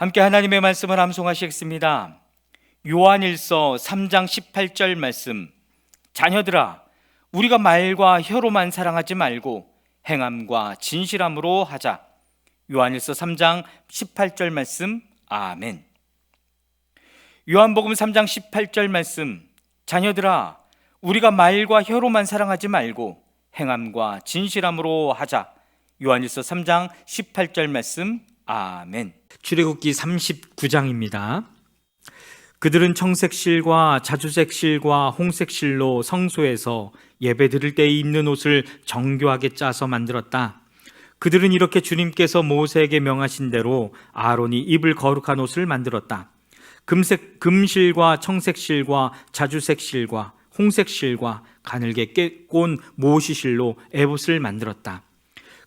함께 하나님의 말씀을 암송하시겠습니다. 요한일서 3장 18절 말씀. 자녀들아, 우리가 말과 혀로만 사랑하지 말고 행함과 진실함으로 하자. 요한일서 3장 18절 말씀. 아멘. 요한복음 3장 18절 말씀. 자녀들아, 우리가 말과 혀로만 사랑하지 말고 행함과 진실함으로 하자. 요한일서 3장 18절 말씀. 아멘. 출애굽기 39장입니다. 그들은 청색실과 자주색실과 홍색실로 성소에서 예배드릴 때 입는 옷을 정교하게 짜서 만들었다. 그들은 이렇게 주님께서 모세에게 명하신 대로 아론이 입을 거룩한 옷을 만들었다. 금실과 청색실과 자주색실과 홍색실과 가늘게 꼰 모시실로 에봇을 만들었다.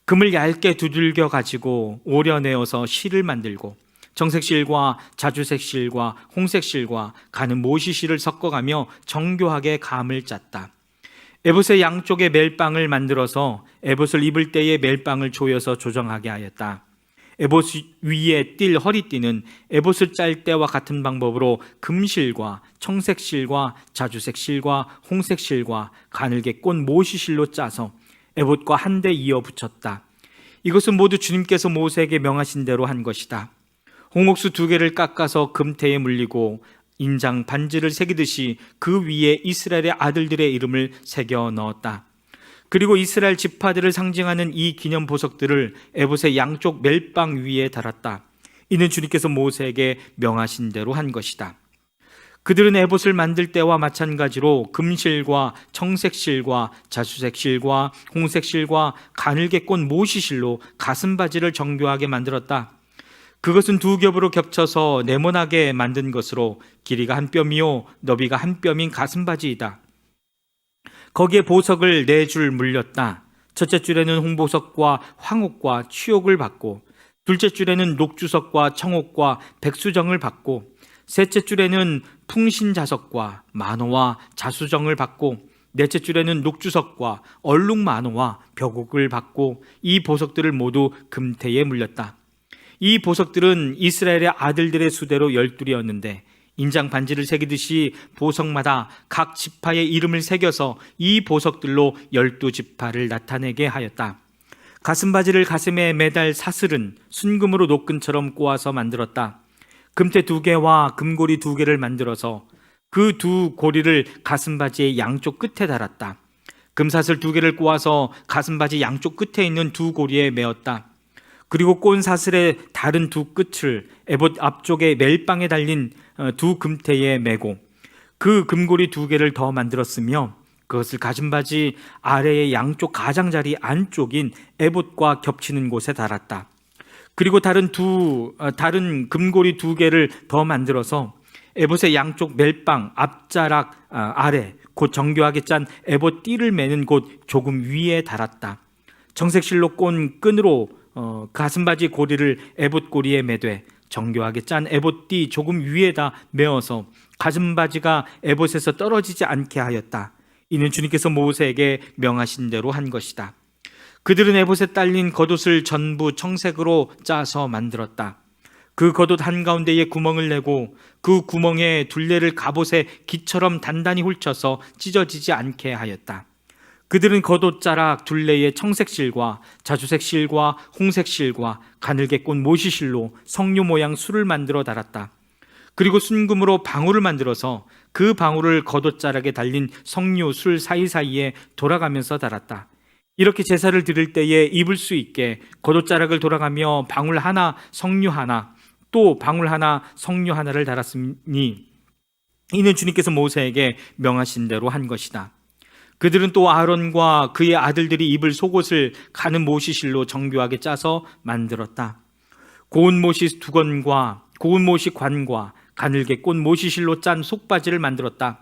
금을 얇게 두들겨 가지고 오려내어서 실을 만들고 정색실과 자주색실과 홍색실과 가는 모시실을 섞어가며 정교하게 감을 짰다. 에봇의 양쪽에 멜빵을 만들어서 에봇을 입을 때에 멜빵을 조여서 조정하게 하였다. 에봇 위에 띌 허리띠는 에봇을 짤 때와 같은 방법으로 금실과 청색실과 자주색실과 홍색실과 가늘게 꼰 모시실로 짜서 에봇과 한데 이어 붙였다. 이것은 모두 주님께서 모세에게 명하신 대로 한 것이다. 홍옥수 2개를 깎아서 금태에 물리고 인장 반지를 새기듯이 그 위에 이스라엘의 아들들의 이름을 새겨 넣었다. 그리고 이스라엘 지파들을 상징하는 이 기념 보석들을 에봇의 양쪽 멜빵 위에 달았다. 이는 주님께서 모세에게 명하신 대로 한 것이다. 그들은 에봇을 만들 때와 마찬가지로 금실과 청색실과 자주색실과 홍색실과 가늘게 꼰 모시실로 가슴바지를 정교하게 만들었다. 그것은 2겹으로 겹쳐서 네모나게 만든 것으로 길이가 1뼘이요 너비가 1뼘인 가슴바지이다. 거기에 보석을 4줄 물렸다. 첫째 줄에는 홍보석과 황옥과 취옥을 받고, 둘째 줄에는 녹주석과 청옥과 백수정을 받고, 셋째 줄에는 풍신자석과 만호와 자수정을 받고, 넷째 줄에는 녹주석과 얼룩만호와 벽옥을 받고, 이 보석들을 모두 금태에 물렸다. 이 보석들은 이스라엘의 아들들의 수대로 12이었는데 인장 반지를 새기듯이 보석마다 각 지파의 이름을 새겨서 이 보석들로 12지파를 나타내게 하였다. 가슴바지를 가슴에 매달 사슬은 순금으로 노끈처럼 꼬아서 만들었다. 금태 2개와 금고리 2개를 만들어서 그 2 고리를 가슴바지의 양쪽 끝에 달았다. 금사슬 2개를 꼬아서 가슴바지 양쪽 끝에 있는 2 고리에 메었다. 그리고 꼰 사슬의 다른 2 끝을 에봇 앞쪽에 멜빵에 달린 2 금태에 메고 그 금고리 2개를 더 만들었으며 그것을 가슴바지 아래의 양쪽 가장자리 안쪽인 에봇과 겹치는 곳에 달았다. 그리고 다른 금고리 2개를 더 만들어서 에봇의 양쪽 멜빵 앞자락 아래 곧 정교하게 짠 에봇 띠를 매는 곳 조금 위에 달았다. 정색실로 꼰 끈으로 가슴바지 고리를 에봇 고리에 매되 정교하게 짠 에봇띠 조금 위에다 메어서 가슴바지가 에봇에서 떨어지지 않게 하였다. 이는 주님께서 모세에게 명하신 대로 한 것이다. 그들은 에봇에 딸린 겉옷을 전부 청색으로 짜서 만들었다. 그 겉옷 한가운데에 구멍을 내고 그 구멍에 둘레를 갑옷의 기처럼 단단히 훑쳐서 찢어지지 않게 하였다. 그들은 겉옷자락 둘레에 청색실과 자주색실과 홍색실과 가늘게 꼰 모시실로 성류 모양 술을 만들어 달았다. 그리고 순금으로 방울을 만들어서 그 방울을 겉옷자락에 달린 성류 술 사이사이에 돌아가면서 달았다. 이렇게 제사를 드릴 때에 입을 수 있게 겉옷자락을 돌아가며 방울 하나 성류 하나 또 방울 하나 성류 하나를 달았으니 이는 주님께서 모세에게 명하신 대로 한 것이다. 그들은 또 아론과 그의 아들들이 입을 속옷을 가는 모시실로 정교하게 짜서 만들었다. 고운 모시 두건과 고운 모시 관과 가늘게 꼰 모시실로 짠 속바지를 만들었다.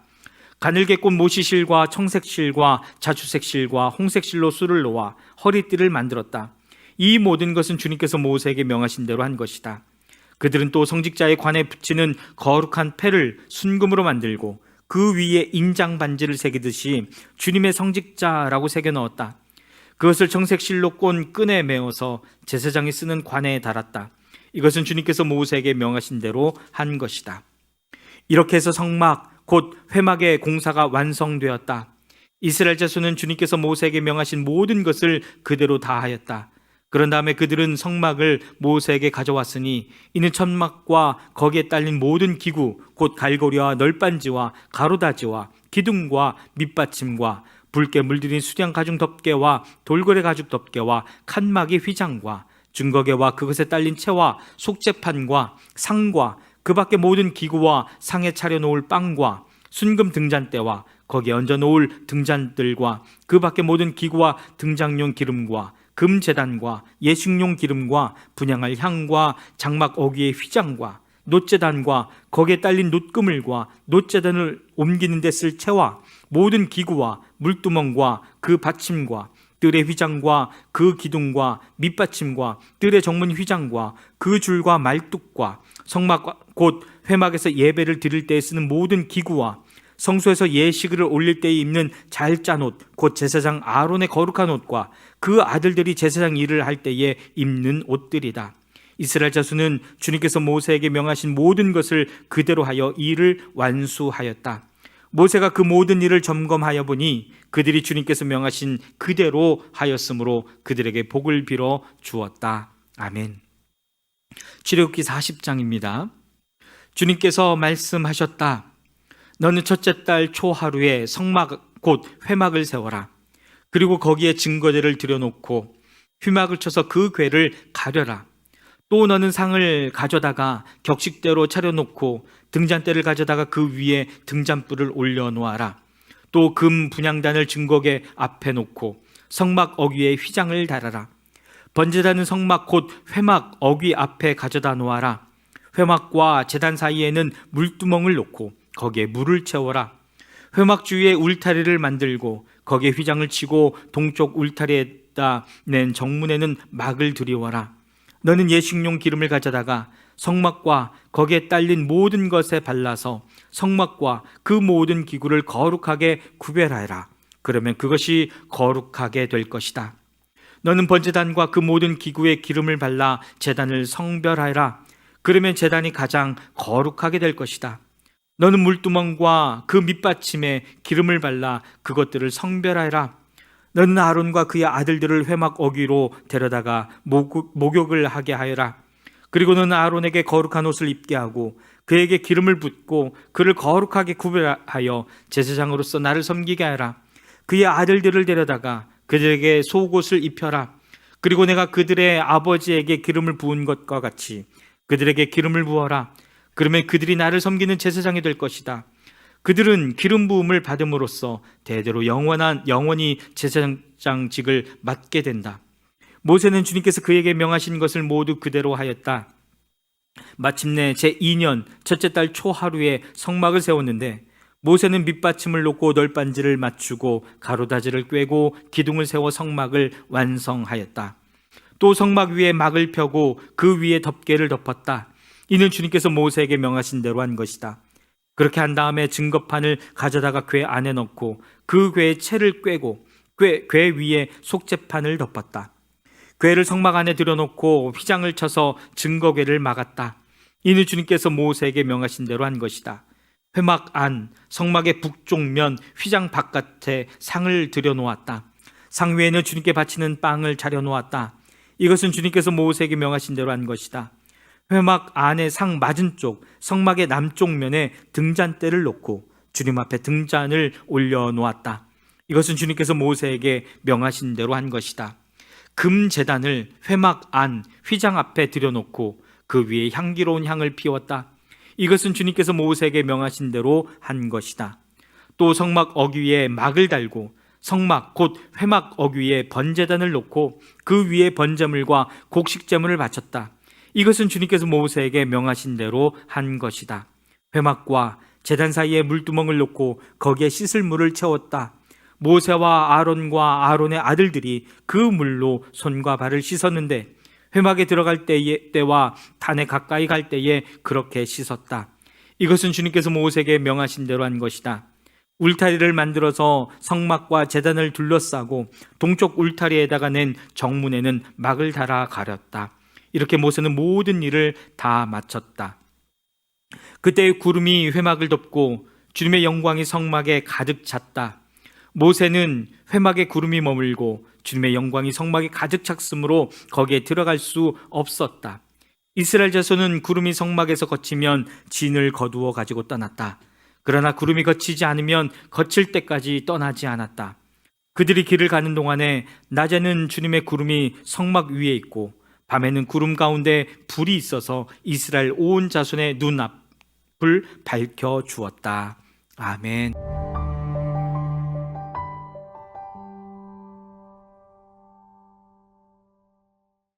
가늘게 꼰 모시실과 청색실과 자주색실과 홍색실로 술을 놓아 허리띠를 만들었다. 이 모든 것은 주님께서 모세에게 명하신 대로 한 것이다. 그들은 또 성직자의 관에 붙이는 거룩한 패를 순금으로 만들고 그 위에 인장 반지를 새기듯이 주님의 성직자라고 새겨 넣었다. 그것을 정색실로 꼰 끈에 메어서 제사장이 쓰는 관에 달았다. 이것은 주님께서 모세에게 명하신 대로 한 것이다. 이렇게 해서 성막 곧 회막의 공사가 완성되었다. 이스라엘 자손은 주님께서 모세에게 명하신 모든 것을 그대로 다 하였다. 그런 다음에 그들은 성막을 모세에게 가져왔으니 이는 천막과 거기에 딸린 모든 기구 곧 갈고리와 널빤지와 가로다지와 기둥과 밑받침과 붉게 물들인 수량 가죽 덮개와 돌고래 가죽 덮개와 칸막이 휘장과 증거계와 그것에 딸린 채와 속재판과 상과 그 밖에 모든 기구와 상에 차려놓을 빵과 순금 등잔대와 거기에 얹어놓을 등잔들과 그 밖에 모든 기구와 등장용 기름과 금제단과 예식용 기름과 분향할 향과 장막 어귀의 휘장과 놋제단과 거기에 딸린 놋그물과 놋제단을 옮기는 데 쓸 채와 모든 기구와 물두멍과 그 받침과 뜰의 휘장과 그 기둥과 밑받침과 뜰의 정문 휘장과 그 줄과 말뚝과 성막 곧 회막에서 예배를 드릴 때에 쓰는 모든 기구와 성소에서 예식을 올릴 때에 입는 잘 짠 옷, 곧 제사장 아론의 거룩한 옷과 그 아들들이 제사장 일을 할 때에 입는 옷들이다. 이스라엘 자손은 주님께서 모세에게 명하신 모든 것을 그대로 하여 일을 완수하였다. 모세가 그 모든 일을 점검하여 보니 그들이 주님께서 명하신 그대로 하였으므로 그들에게 복을 빌어 주었다. 아멘. 출애굽기 40장입니다. 주님께서 말씀하셨다. 너는 첫째 달 초하루에 성막 곧 회막을 세워라. 그리고 거기에 증거대를 들여놓고 휘막을 쳐서 그 궤를 가려라. 또 너는 상을 가져다가 격식대로 차려놓고 등잔대를 가져다가 그 위에 등잔불을 올려놓아라. 또 금 분향단을 증거궤 앞에 놓고 성막 어귀에 휘장을 달아라. 번제단은 성막 곧 회막 어귀 앞에 가져다 놓아라. 회막과 제단 사이에는 물두멍을 놓고 거기에 물을 채워라. 회막 주위에 울타리를 만들고 거기에 휘장을 치고 동쪽 울타리에다 낸 정문에는 막을 들이워라. 너는 예식용 기름을 가져다가 성막과 거기에 딸린 모든 것에 발라서 성막과 그 모든 기구를 거룩하게 구별하여라. 그러면 그것이 거룩하게 될 것이다. 너는 번제단과 그 모든 기구에 기름을 발라 제단을 성별하여라. 그러면 제단이 가장 거룩하게 될 것이다. 너는 물두멍과 그 밑받침에 기름을 발라 그것들을 성별하여라. 너는 아론과 그의 아들들을 회막 어귀로 데려다가 목욕을 하게 하여라. 그리고 너는 아론에게 거룩한 옷을 입게 하고 그에게 기름을 붓고 그를 거룩하게 구별하여 제사장으로서 나를 섬기게 하여라. 그의 아들들을 데려다가 그들에게 속옷을 입혀라. 그리고 내가 그들의 아버지에게 기름을 부은 것과 같이 그들에게 기름을 부어라. 그러면 그들이 나를 섬기는 제사장이 될 것이다. 그들은 기름 부음을 받음으로써 대대로 영원히 제사장직을 맡게 된다. 모세는 주님께서 그에게 명하신 것을 모두 그대로 하였다. 마침내 제2년 첫째 달 초하루에 성막을 세웠는데 모세는 밑받침을 놓고 널빤지를 맞추고 가로다지를 꿰고 기둥을 세워 성막을 완성하였다. 또 성막 위에 막을 펴고 그 위에 덮개를 덮었다. 이는 주님께서 모세에게 명하신 대로 한 것이다. 그렇게 한 다음에 증거판을 가져다가 궤 안에 넣고 그 궤에 채를 꿰고 궤 위에 속죄판을 덮었다. 궤를 성막 안에 들여놓고 휘장을 쳐서 증거궤를 막았다. 이는 주님께서 모세에게 명하신 대로 한 것이다. 회막 안 성막의 북쪽면 휘장 바깥에 상을 들여놓았다. 상 위에는 주님께 바치는 빵을 차려놓았다. 이것은 주님께서 모세에게 명하신 대로 한 것이다. 회막 안의 상 맞은쪽 성막의 남쪽 면에 등잔대를 놓고 주님 앞에 등잔을 올려놓았다. 이것은 주님께서 모세에게 명하신 대로 한 것이다. 금제단을 회막 안 휘장 앞에 들여놓고 그 위에 향기로운 향을 피웠다. 이것은 주님께서 모세에게 명하신 대로 한 것이다. 또 성막 어귀에 막을 달고 성막 곧 회막 어귀에 번제단을 놓고 그 위에 번제물과 곡식제물을 바쳤다. 이것은 주님께서 모세에게 명하신 대로 한 것이다. 회막과 제단 사이에 물두멍을 놓고 거기에 씻을 물을 채웠다. 모세와 아론과 아론의 아들들이 그 물로 손과 발을 씻었는데 회막에 들어갈 때와 단에 가까이 갈 때에 그렇게 씻었다. 이것은 주님께서 모세에게 명하신 대로 한 것이다. 울타리를 만들어서 성막과 제단을 둘러싸고 동쪽 울타리에다가 낸 정문에는 막을 달아 가렸다. 이렇게 모세는 모든 일을 다 마쳤다. 그때 구름이 회막을 덮고 주님의 영광이 성막에 가득 찼다. 모세는 회막에 구름이 머물고 주님의 영광이 성막에 가득 찼으므로 거기에 들어갈 수 없었다. 이스라엘 자손은 구름이 성막에서 거치면 진을 거두어 가지고 떠났다. 그러나 구름이 거치지 않으면 거칠 때까지 떠나지 않았다. 그들이 길을 가는 동안에 낮에는 주님의 구름이 성막 위에 있고 밤에는 구름 가운데 불이 있어서 이스라엘 온 자손의 눈앞을 밝혀 주었다. 아멘.